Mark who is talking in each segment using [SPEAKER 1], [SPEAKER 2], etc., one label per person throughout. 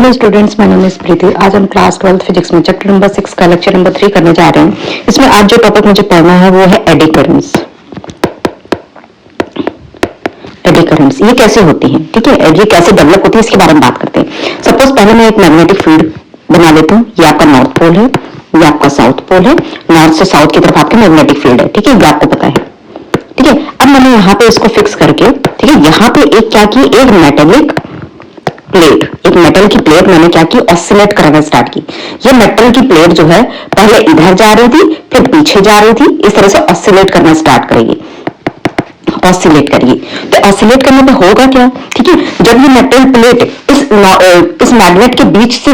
[SPEAKER 1] Hello students, my name is Preeti. आज हम class 12 physics में चैप्टर नंबर 6 का लेक्चर नंबर 3 करने जा रहे हैं। इसमें आज जो टॉपिक मुझे पढ़ना है वो है एडी करंट्स। एडी करंट्स ये कैसे होती हैं, ठीक है, ये कैसे डेवलप होती है इसके बारे में बात करते हैं। सपोज पहले मैं एक मैग्नेटिक फील्ड बना लेता हूँ। ये आपका नॉर्थ पोल है, ये आपका साउथ पोल है। नॉर्थ से साउथ की तरफ आपका मैग्नेटिक फील्ड है, ठीक है, ये आपको पता है, ठीक है। अब मैंने यहाँ पे इसको फिक्स करके, ठीक है, यहाँ पे एक क्या की, एक मेटेलिक प्लेट, एक मेटल की प्लेट मैंने क्या की, ऑसिलेट करना स्टार्ट की। ये मेटल की प्लेट जो है पहले इधर जा रही थी, फिर पीछे जा रही थी, इस तरह से ऑसिलेट करना स्टार्ट करेगी, ऑसिलेट करेगी। तो ऑसिलेट करने पे होगा क्या, ठीक है, जब ये मेटल प्लेट इस मैग्नेट के बीच से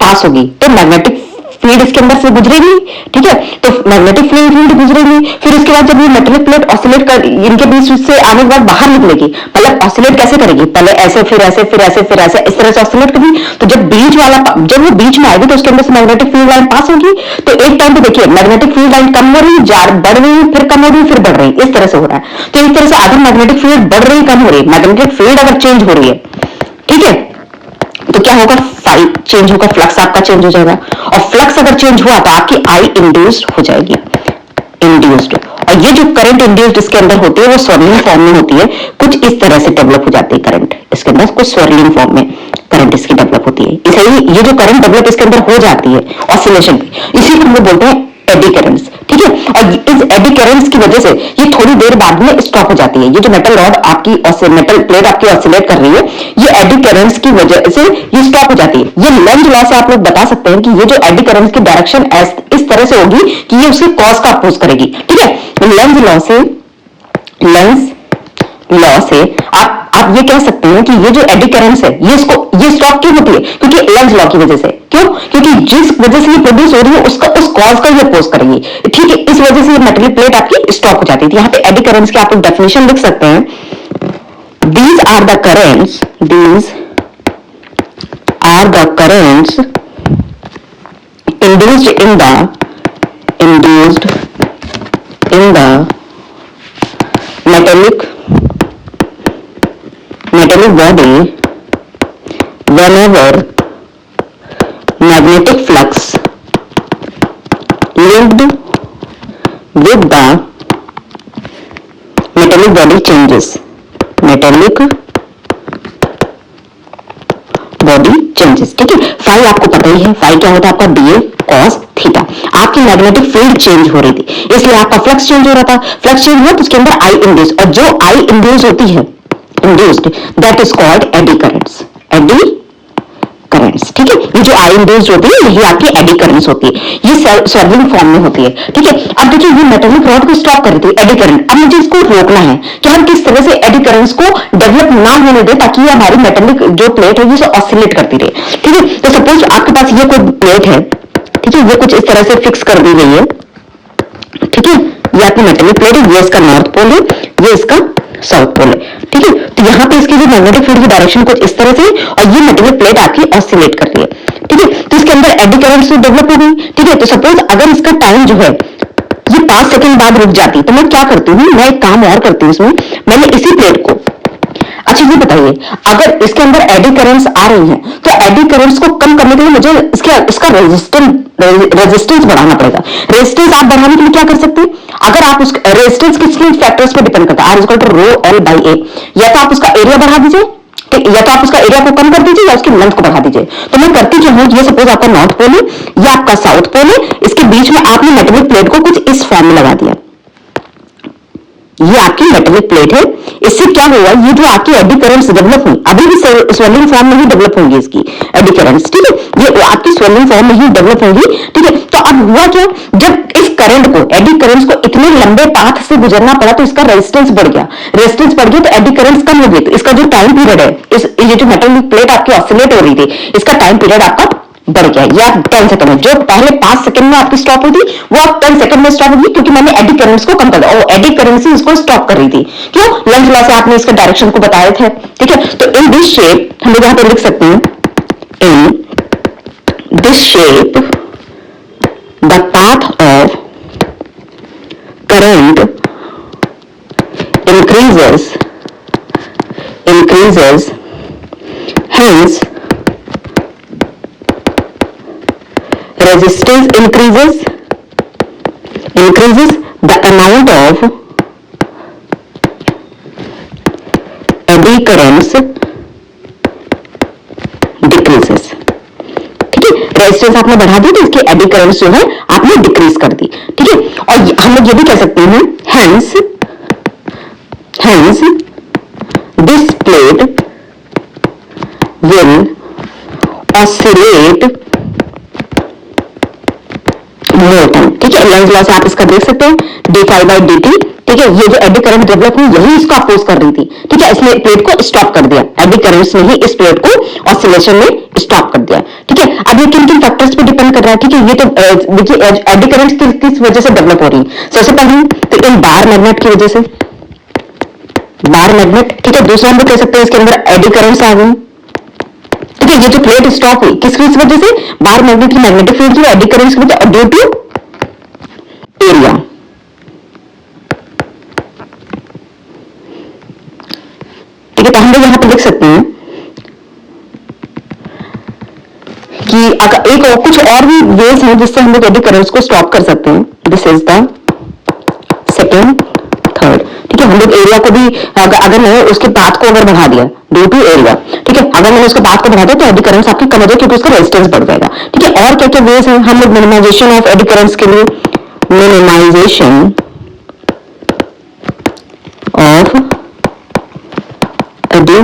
[SPEAKER 1] पास होगी तो मैग्नेटिक फील्ड इसके अंदर से गुजरेगी, ठीक है, तो मैग्नेटिक फील्ड गुजरेगी। फिर उसके बाद जब ये मेटेलिक प्लेट ऑसिलेट कर, इनके बीच से आने के बाद बाहर निकलेगी, मतलब ऑसिलेट कैसे करेगी, पहले ऐसे, फिर ऐसे, फिर ऐसे, फिर ऐसे, इस तरह से ऑसिलेट करेगी। तो जब वो बीच में आएगी तो उसके अंदर से मैग्नेटिक फील्ड लाइन पास होगी। तो एक टाइम पे देखिए मैग्नेटिक फील्ड लाइन कम हो रही, बढ़ रही, फिर कम हो रही, फिर बढ़ रही, इस तरह से हो रहा है। तो इस तरह से अगर मैग्नेटिक फील्ड बढ़ रही, कम हो रही, मैग्नेटिक फील्ड अगर चेंज हो रही है, ठीक है, तो क्या होगा, फाई चेंज होगा, फ्लक्स आपका चेंज हो जाएगा। और फ्लक्स अगर चेंज हुआ तो आपकी आई इंड्यूस्ड हो जाएगी, इंड्यूस्ड। और ये जो करंट इंड्यूस्ड इसके अंदर होती है वो स्वर्लिंग फॉर्म में होती है, कुछ इस तरह से डेवलप हो जाती है करंट इसके अंदर, कुछ स्वर्लिंग फॉर्म में करंट इसकी डेवलप होती है। इसलिए ये जो करंट डेवलप इसके अंदर हो जाती है ऑसिलेशन पे, इसी को हम लोग बोलते हैं एडी करंट्स, ठीक है। और इस एडी करंट्स की वजह से ये थोड़ी देर बाद में स्टॉप हो जाती है। ये जो मेटल रॉड आपकी, मेटल प्लेट आपकी ऑसिलेट कर रही है, ये एडी करंट्स की वजह से ये स्टॉप हो जाती है। ये लेंज लॉ से आप लोग बता सकते हैं कि ये जो एडी करंट्स की डायरेक्शन इस तरह से होगी कि ये उसके कॉज का अपोज करेगी, ठीक है। लेंज लॉ से आप ये कह सकते हैं कि ये जो एडी करंट्स है ये स्टॉप क्यों होती है, क्योंकि लेंज लॉ की वजह से। क्यों, क्योंकि जिस वजह से ये प्रोड्यूस हो रही है उस कॉज का ये अपोज करेगी, ठीक है। इस वजह से मेटल प्लेट आपकी स्टॉप हो जाती है। यहाँ पे एडी करंट्स की आप डेफिनेशन लिख सकते हैं, these are the currents induced in the metallic body whenever magnetic flux linked with the metallic body changes, ठीक है। फाई आपको पता ही है, फाई क्या होता है आपका, डीए कॉस थीटा। आपकी मैग्नेटिक फील्ड चेंज हो रही थी, इसलिए आपका फ्लक्स चेंज हो रहा था। फ्लक्स चेंज हुआ तो उसके अंदर आई इंड्यूस, और जो आई इंड्यूस होती है, induced, that is called eddy currents, ठीक है। ये जो आई इंड्यूस्ड होती है यही आपकी एडी करंट्स होती है, ये स्वर्लिंग फॉर्म में होती है, ठीक है। अब देखिए ये मेटेलिक रॉड को स्टॉप कर रही थी एडी करंट। अब मुझे इसको रोकना है कि हम किस तरह से एडी करंट्स को डेवलप ना होने दे, ताकि ये हमारी मेटेलिक जो प्लेट है ये ऑसिलेट करती रहे, ठीक है। तो सपोज आपके पास ये कोई प्लेट है, ठीक है, ये कुछ इस तरह से फिक्स कर दी गई है, ठीक है। ये आपकी मेटेलिक प्लेट है, ये इसका नॉर्थ पोल है, ये इसका साउथ पोल है, ठीक है। तो यहाँ पे इसकी जो मैग्नेटिक फील्ड की डायरेक्शन कुछ इस तरह से, और ये मेटेलिक प्लेट आपकी ऑसिलेट कर रही है, ठीक है। तो इसके अंदर एडी करंट्स डेवलप हो गई, ठीक है। तो सपोज अगर इसका टाइम जो है ये 5 सेकंड बाद रुक जाती, तो मैं क्या करती हूँ, मैं एक काम और करती हूँ इसमें, मैंने इसी प्लेट को, अच्छा ये बताइए, अगर इसके अंदर एडी करंट्स आ रही हैं तो एडी करंट्स को कम करने के लिए मुझे इसका रेजिस्टेंस बढ़ाना पड़ेगा। रेजिस्टेंस आप बढ़ाने के लिए क्या कर सकते हैं, अगर आप उस रेजिस्टेंस किसके फैक्टर्स पे डिपेंड करता है, R = रो एल बाई ए। या तो आप उसका एरिया बढ़ा दीजिए, या तो आप उसका एरिया को कम कर दीजिए, या उसकी लेंथ को बढ़ा दीजिए। तो मैं करती क्या हूँ, ये सपोज आपका नॉर्थ पोल है, या आपका साउथ पोल है, इसके बीच में आपने मेटेलिक प्लेट को कुछ इस फॉर्म में लगा दिया, ये आपकी मेटेलिक प्लेट है। इससे क्या होगा, ये जो आपकी एडी करंट्स डेवलप हुई, अभी भी स्वेलिंग फॉर्म में ही डेवलप होंगी इसकी एडी करंट्स, ठीक है, ये आपकी स्वेलिंग फॉर्म में ही डेवलप होंगी, ठीक है। तो अब हुआ क्या, जब इस करंट को, एडी करंट्स को इतने लंबे पाथ से गुजरना पड़ा तो इसका रेजिस्टेंस बढ़ गया, तो एडी करंट्स कम हो गए। तो इसका जो टाइम पीरियड है, ये जो मेटेलिक प्लेट आपकी ऑसिलेट हो रही थी, इसका टाइम पीरियड आपका बढ़ गया। या 10 सेकंड में, जो पहले 5 सेकंड में आपकी स्टॉप हुई थी वो अब 10 सेकंड में स्टॉप होगी, क्योंकि मैंने एडी करंट्स को कम कर दिया, और एडी करंट से इसको स्टॉप कर रही थी। क्यों, लेंज लॉ से आपने इसका डायरेक्शन को बताए थे, ठीक है। तो इन दिस शेप हम लोग यहां पर लिख सकते हैं, in this shape the path of current increases, hence resistance increases, the amount of eddy currents decreases. ठीक है, रेजिस्टेंस आपने बढ़ा दी तो इसकी एडी करंट्स जो है आपने डिक्रीज कर दी. ठीक है, और हम लोग ये भी कह सकते हैं hence this plate will oscillate more time. ठीक है, लेंज लॉ से आप इसका देख सकते हैं d∅dt. ठीक है, ये जो एडी करंट डेवलप हुई यही इसको अपोज कर रही थी. ठीक है, इसने प्लेट को स्टॉप कर दिया, एडी करंट्स ने ही इस प्लेट को ऑसिलेशन में स्टॉप कर दिया. ठीक है, अब ये किन किन फैक्टर्स पे डिपेंड कर रहा है. ठीक है, ये तो देखिए एडी करंट्स किस वजह से डेवलप हो रही है. सबसे पहले तो इन बार मैग्नेट की वजह से, बार मैग्नेट. ठीक है, दूसरा हम कह सकते हैं इसके अंदर एडी करंट्स आ गई. ठीक है, ये जो प्लेट स्टॉप हुई किस वजह से, बार मैग्नेट की मैग्नेटिक फील्ड की एडी करंट्स की वजह, ड्यू टू एरिया. ठीक है, तो हम लोग यहां पर लिख सकते हैं कि अगर एक और कुछ और भी वेज हैं जिससे हम लोग एडी करंट्स को स्टॉप कर सकते हैं. This is the second, third. ठीक है, हम लोग एरिया को भी अगर मैंने उसके पाथ को अगर बढ़ा दिया ड्यू टू एरिया. ठीक है, अगर मैंने उसके पाथ को बढ़ा दिया तो एडी करंट्स आपकी कम हो जाए क्योंकि उसका रेजिस्टेंस बढ़ जाएगा. ठीक है, और क्या क्या वेज हैं हम लोग मिनिमाइजेशन ऑफ एडी करंट्स के लिए, minimization of eddy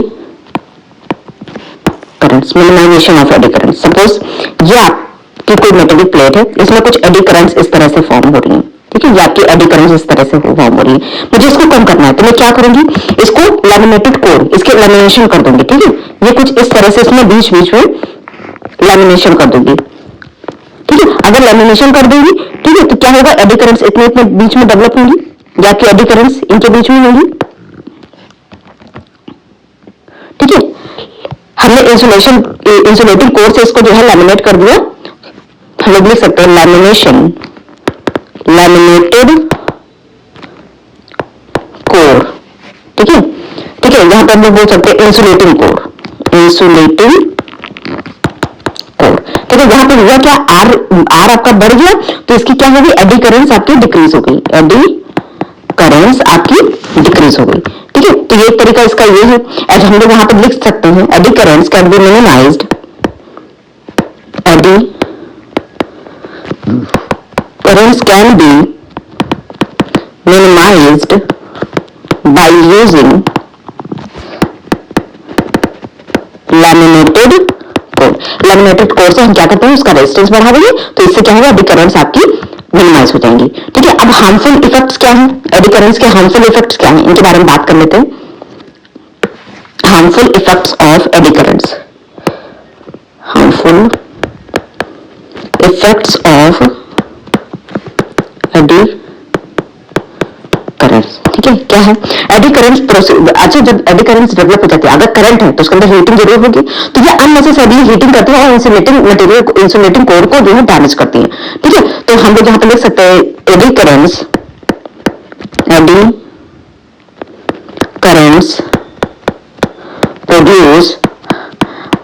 [SPEAKER 1] currents, minimization of eddy currents. Suppose ये आपकी कोई मेटेलिक प्लेट है, इसमें कुछ एडी करंट्स इस तरह से फॉर्म हो रही है. ठीक है, ये आपकी एडी करंट्स इस तरह से फॉर्म हो रही है, मुझे इसको कम करना है तो मैं क्या करूंगी, इसको लैमिनेटेड कोर, इसके लैमिनेशन कर दूंगी. ठीक है, ये कुछ इस तरह से इसमें बीच में लैमिनेशन कर दूंगी. ठीक है, अगर लैमिनेशन कर दूंगी ठीक है तो क्या होगा, एडी करंट्स इतने इतने बीच में डेवलप होंगी या आपकी एडी करंट्स इनके बीच में होंगी. ठीक है, हमने इंसुलेटिंग कोर से इसको जो है लैमिनेट कर दिया. हम लोग लिख सकते हैं लैमिनेटेड कोर. ठीक है, यहां पर हम लोग बोल सकते हैं इंसुलेटिंग कोर. ठीक है, यहां पर हुआ क्या, आर आपका बढ़ गया तो इसकी क्या होगी, एडी करंट्स आपकी डिक्रीज हो गई, एडी करंट्स आपकी डिक्रीज हो गई. ठीक है, तो ये तरीका इसका ये है. आज हम लोग यहां पर लिख सकते हैं eddy currents can be minimized, eddy currents can be minimized by using laminated core. laminated core से हम क्या करते हैं, उसका रेजिस्टेंस बढ़ा देंगे तो इससे क्या होगा, एडी करंट्स आपकी मिनिमाइज हो जाएंगी. ठीक है, अब हार्मफुल इफेक्ट्स क्या हैं, एडी करंट्स के हार्मफुल इफेक्ट्स क्या हैं, इनके बारे में बात कर लेते हैं. Harmful effects of eddy currents, harmful effects of eddy currents. ठीक है, क्या है एडी करंट्स प्रोसेस. अच्छा, जब एडी करंट्स डेवलप हो जाती है, अगर करंट है तो उसके अंदर हीटिंग जरूर होगी, तो ये अननेसेसरी हीटिंग करती है और इंसुलेटिंग मटेरियल, इंसुलेटिंग कोर को जो है डैमेज करती है. ठीक है, तो हम लोग यहां पर लिख सकते हैं eddy currents produce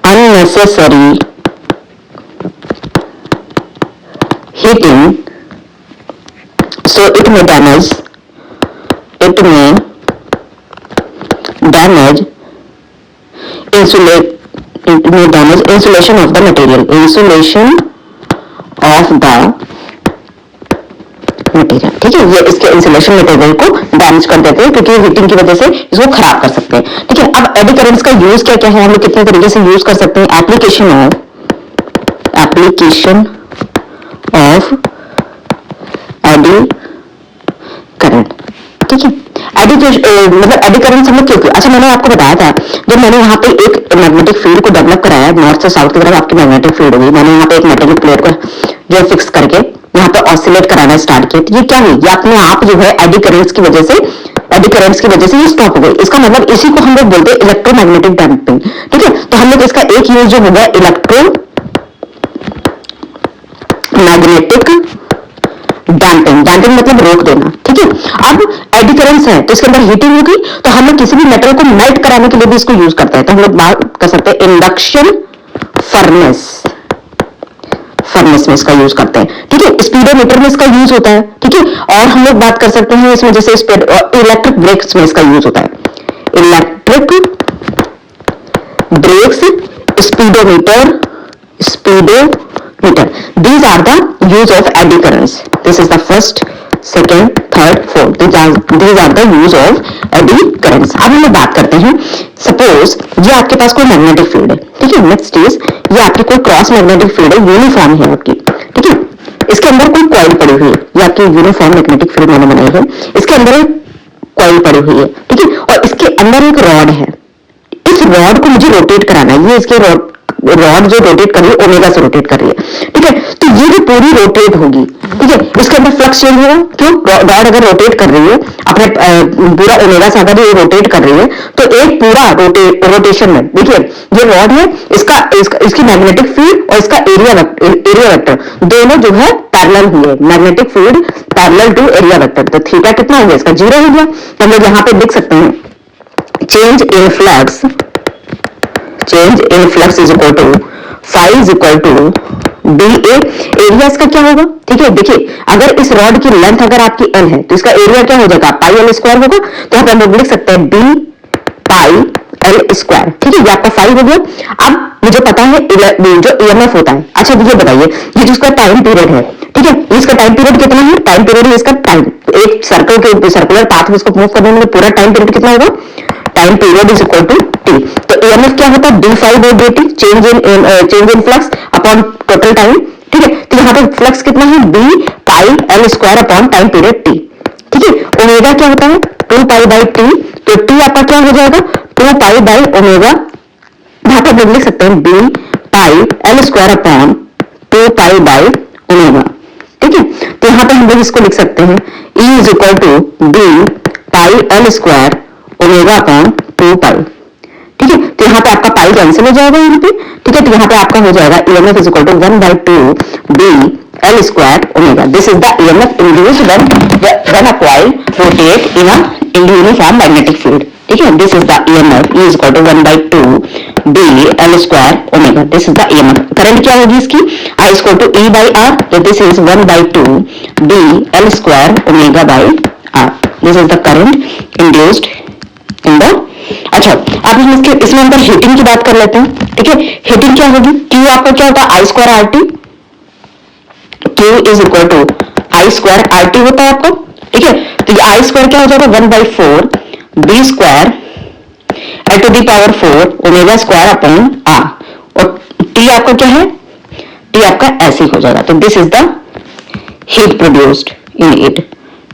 [SPEAKER 1] unnecessary heating, so it may damage insulation of the material, ठीक है, ये इसके इंसुलेशन मटेरियल को डैमेज कर देते हैं क्योंकि हीटिंग की वजह से इसको खराब कर सकते हैं. ठीक है, अब एडी करंट्स का यूज क्या क्या है, हम लोग कितने तरीके से यूज कर सकते हैं. Application of eddy current. ठीक है, मतलब एडी करंट हम लोग क्यों, अच्छा मैंने आपको बताया था जब मैंने यहाँ पे एक मैग्नेटिक फील्ड को डेवलप कराया, नॉर्थ से साउथ की तरफ आपकी मैग्नेटिक फील्ड होगी, मैंने यहाँ पे एक मेटेलिक प्लेट को जो फिक्स करके यहाँ पे ऑसिलेट कराना स्टार्ट किया, तो ये क्या हुई, ये अपने आप जो है एडी करंट्स की वजह से ये स्टॉप हो गई. इसका मतलब इसी को हम लोग बोलते हैं इलेक्ट्रोमैग्नेटिक डैम्पिंग. ठीक है, तो हम लोग इसका एक यूज जो होगा इलेक्ट्रोमैग्नेटिक डैम्पिंग मतलब रोक देना. ठीक है, अब एडी करंट्स है तो इसके अंदर हीटिंग होगी तो हम लोग किसी भी मेटल को मेल्ट कराने के लिए भी इसको यूज करते हैं. तो हम लोग बात कर सकते हैं इंडक्शन फर्नेस में इसका यूज करते हैं, ठीक है। स्पीडोमीटर में इसका यूज होता है, ठीक है। और हम लोग बात कर सकते हैं इसमें जैसे इलेक्ट्रिक ब्रेक्स में इसका यूज होता है, electric brakes, speedometer, these are the use of eddy currents. This is the first, second, third, fourth. These are the use of eddy currents. अब हम लोग बात करते हैं, सपोज ये आपके पास कोई मैग्नेटिक फील्ड है, ठीक है। नेक्स्ट इज ये आपकी कोई क्रॉस मैग्नेटिक फील्ड है, यूनिफॉर्म है आपकी, ठीक है। इसके अंदर कोई कॉइल पड़ी हुई है, ये आपकी यूनिफॉर्म मैग्नेटिक फील्ड मैंने बनाई है, इसके अंदर एक कॉइल पड़ी हुई है, ठीक है। और इसके अंदर एक रॉड है, इस रॉड को मुझे रोटेट कराना है, ये इसके रॉड जो रोटेट कर रही है ओमेगा से रोटेट कर रही है, ठीक है। तो ये भी पूरी रोटेट होगी, ठीक है। इसके अंदर फ्लक्स चेंज होगा, क्यों? रॉड अगर रोटेट कर रही है अपने पूरा ओमेगा से अगर ये रोटेट कर रही है तो एक पूरा रोटेशन में देखिए ये रॉड है, इसकी मैग्नेटिक फील्ड और इसका एरिया वेक्टर दोनों जो है पैरेलल हुए हैं, magnetic field parallel to area vector. तो थीटा कितना हो गया इसका? 0 हो गया। तो हम लोग यहाँ पे देख सकते हैं change in flux is equal to phi is equal to D A. Area इसका क्या होगा? ठीक है, देखिए अगर इस रॉड की लेंथ अगर आपकी एल है तो इसका एरिया क्या हो जाएगा? पाई एल स्क्वायर होगा। तो यहाँ पे हम लोग लिख सकते हैं डी पाई एल स्क्वायर, ठीक है। ये आपका फाई हो गया। अब मुझे पता है जो ईएमएफ होता है। अच्छा ये बताइए ये जिसका टाइम पीरियड है, ठीक है, इसका टाइम पीरियड कितना है? टाइम पीरियड है इसका टाइम, एक सर्कुलर पाथ में इसको मूव करने में पूरा टाइम पीरियड कितना होगा? Time period is equal to T. तो ईएमएफ क्या होता है? D phi by D T, change in flux upon total time, ठीक है। तो यहाँ पे फ्लक्स कितना है? D pi L square upon time period T, ठीक है। ओमेगा क्या होता है? 2 पाई बाई टी। तो टी आपका क्या हो जाएगा? 2 पाई बाई ओमेगा, यहाँ पे लिख सकते हैं D pi L square upon 2 pi by omega, ठीक है। तो यहाँ पे हम लोग इसको लिख सकते हैं E is equal to D pi L square omega upon 2 pi, ठीक है। तो यहाँ पे आपका पाई कैंसिल हो जाएगा यहाँ पे, ठीक है। तो यहाँ पे आपका हो जाएगा EMF is equal to 1/2 D L square omega. This is the EMF induced when a coil rotate in a uniform magnetic field, ठीक है। This is the EMF E is equal to 1/2 D L square omega. This is the EMF. Current क्या होगी इसकी? I is equal to E by R। तो this is 1/2 D L square omega by R। This is the current induced in the. अच्छा अब इसमें अंदर heating की बात कर लेते हैं, ठीक है। हीटिंग क्या होगी? Q आपका क्या होता है? I square R T. Q is equal to I square R T होता है आपका, ठीक है। तो ये I स्क्वायर क्या हो जाएगा? 1/4 B square L to the power 4 omega square upon R. और टी आपका क्या है? टी आपका ऐसे हो जाएगा। तो this is the heat produced in it,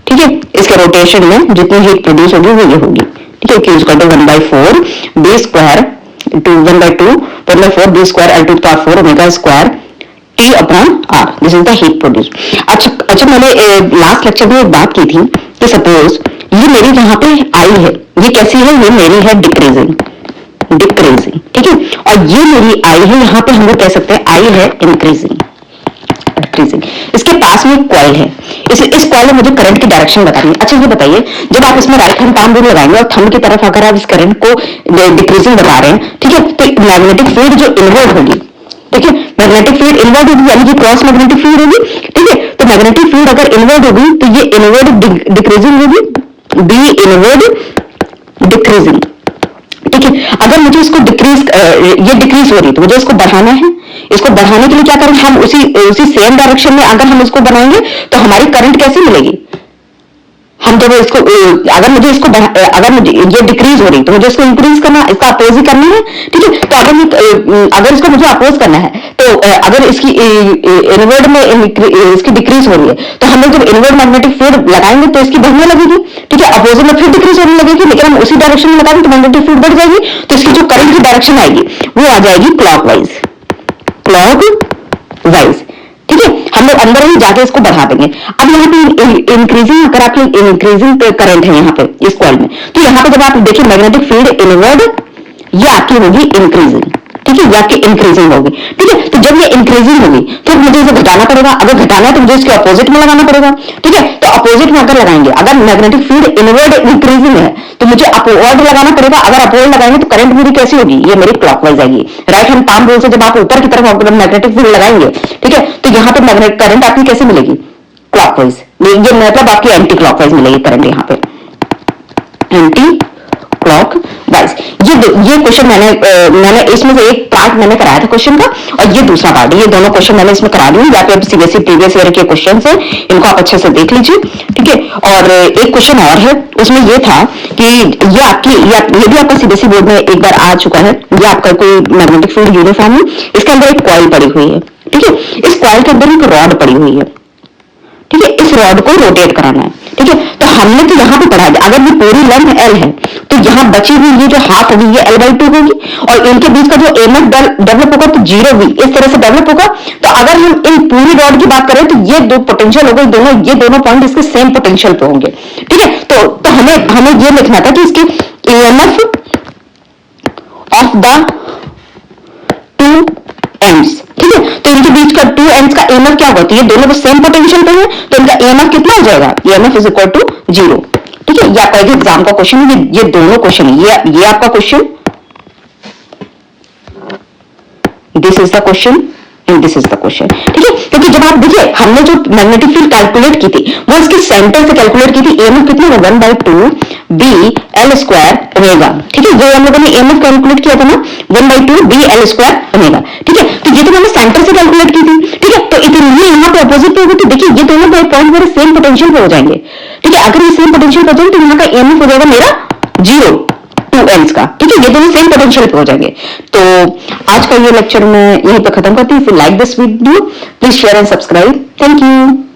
[SPEAKER 1] ठीक है। इसके रोटेशन में जितनी हीट प्रोड्यूस होगी वो ये होगी, ठीक है। Q is equal to 1/4 B square to 1/4 B square L to the power 4 omega square T upon R. This is the heat produce. अच्छा मैंने लास्ट लेक्चर में एक बात की थी कि सपोज ये मेरी यहाँ पे आई है, ये कैसी है? ये मेरी है डिक्रीजिंग, ठीक है। और ये मेरी आई है, यहाँ पे हम लोग कह सकते हैं आई है इंक्रीजिंग। इसके पास में एक कॉइल है, इस कॉइल में मुझे करंट की डायरेक्शन बतानी है। अच्छा ये बताइए जब आप इसमें राइट हैंड पाम रूल लगाएंगे और थंब की तरफ अगर आप इस करंट को डिक्रीजिंग बता रहे हैं, ठीक है, तो मैग्नेटिक फील्ड जो इनवर्ड होगी, ठीक है, मैग्नेटिक फील्ड इनवर्ड होगी यानी कि क्रॉस मैग्नेटिक फील्ड होगी, ठीक है। तो मैग्नेटिक फील्ड अगर इनवर्ड होगी तो ये इनवर्ड डिक्रीजिंग होगी, बी इनवर्ड डिक्रीजिंग, ठीक है। अगर मुझे इसको ये डिक्रीज हो रही तो मुझे इसको बढ़ाना है। इसको बढ़ाने के लिए क्या करेंगे? हम उसी सेम डायरेक्शन में अगर हम इसको बढ़ाएंगे तो हमारी करंट कैसे मिलेगी? हम जब इसको अगर मुझे ये डिक्रीज हो रही तो मुझे इसको इंक्रीज करना, इसका अपोज ही करना है, ठीक है। तो अगर इसको मुझे अपोज करना है तो अगर इसकी इनवर्ड में इसकी डिक्रीज हो रही है तो हम लोग जब इनवर्ड मैग्नेटिक फील्ड लगाएंगे तो इसकी बढ़ने लगेगी, ठीक है। अपोजिट में फिर डिक्रीज होने लगेगी, लेकिन हम उसी डायरेक्शन में लगाएंगे तो मैग्नेटिक फील्ड बढ़ जाएगी। तो इसकी जो करंट की डायरेक्शन आएगी वो आ जाएगी क्लॉकवाइज, ठीक है। हम लोग अंदर ही जाके इसको बढ़ा देंगे। अब यहाँ पे इंक्रीजिंग, अगर आपकी इंक्रीजिंग करंट है यहाँ पे इस कॉइल में, तो यहाँ पे जब आप देखिए मैग्नेटिक फील्ड इनवर्ड, ये आपकी होगी इंक्रीजिंग, ठीक है। ये आपकी इंक्रीजिंग होगी, ठीक है। तो जब ये इंक्रीजिंग होगी तो मुझे इसे घटाना पड़ेगा, अगर घटाना है तो मुझे इसके अपोजिट में लगाना पड़ेगा, ठीक है। तो अपोजिट में अगर लगाएंगे, अगर मैग्नेटिक फील्ड इनवर्ड इंक्रीजिंग है तो मुझे अपवर्ड लगाना पड़ेगा, अगर अपवर्ड लगाएंगे तो करंट मेरी कैसी होगी, ये मेरी क्लॉकवाइज आएगी। राइट हैंड पाम रूल से जब आप ऊपर की तरफ मैग्नेटिक फील्ड लगाएंगे, ठीक है, तो यहाँ पे मैग्नेटिक करंट आपकी कैसे मिलेगी, क्लॉकवाइज। ये मतलब आपकी एंटी क्लॉकवाइज मिलेगी करंट, यहाँ पे एंटी क्लॉकवाइज। ये क्वेश्चन मैंने इसमें से एक पार्ट मैंने कराया था क्वेश्चन का, और ये दूसरा पार्ट, ये दोनों क्वेश्चन मैंने इसमें करा दी। यहाँ पे सीबीएसई प्रीवियस ईयर के क्वेश्चन है, इनको आप अच्छे से देख लीजिए, ठीक है। और एक क्वेश्चन और है, उसमें ये था कि ये आपकी ये भी आपका सीबीएसई बोर्ड में एक बार आ चुका है। ये आपका कोई मैग्नेटिक फील्ड यूनिफॉर्म है, इसके अंदर एक कॉइल पड़ी हुई है, ठीक है। इस कॉइल के अंदर एक रॉड पड़ी हुई है, ठीक है। इस रॉड को रोटेट कराना है, ठीक है। तो हमने तो यहाँ पे पढ़ा है, अगर ये पूरी लेंथ एल है तो यहाँ बची हुई ये जो हाफ होगी ये L/2 होगी, और इनके बीच का जो एमएफ डेवलप होगा तो 0V इस तरह से डेवलप होगा। तो अगर हम इन पूरी रॉड की बात करें तो ये दो पोटेंशियल हो गए, ये दोनों पॉइंट इसके सेम पोटेंशियल पे होंगे, ठीक है। तो हमें ये लिखना था कि इसकी EMF of the two ends, ठीक है। तो इनके बीच का टू एंड्स का EMF क्या होगा, तो ये दोनों सेम पोटेंशियल पे है, तो इनका EMF कितना हो जाएगा, EMF इज इक्वल टू 0, ठीक है। ये आपका एग्जाम का क्वेश्चन है, ये दोनों क्वेश्चन है, ये आपका question, this is the question and this is the question, ठीक है। क्योंकि जब आप देखिए हमने जो मैग्नेटिक फील्ड कैलकुलेट की थी वो इसके सेंटर से कैलकुलेट की थी, EMF कितना होगा 1/2 BL²ω, ठीक है। जो हम लोगों ने EMF कैलकुलेट किया था ना 1/2 BL²ω, ठीक है। तो ये तो मैंने सेंटर से कैलकुलेट की थी, ठीक है। तो इतनी यहाँ पे अपोजिट पे होगी, तो देखिए ये दोनों पॉइंट मेरे सेम पोटेंशियल पे हो जाएंगे, ठीक है। अगर ये सेम पोटेंशियल पे हो जाएंगे तो यहाँ का EMF हो जाएगा मेरा 0 टू एंड्स का, ठीक है। ये दोनों सेम पोटेंशियल पे हो जाएंगे। तो आज का ये लेक्चर मैं यहीं पे खत्म करती हूँ। If you like this video please share and subscribe. Thank you.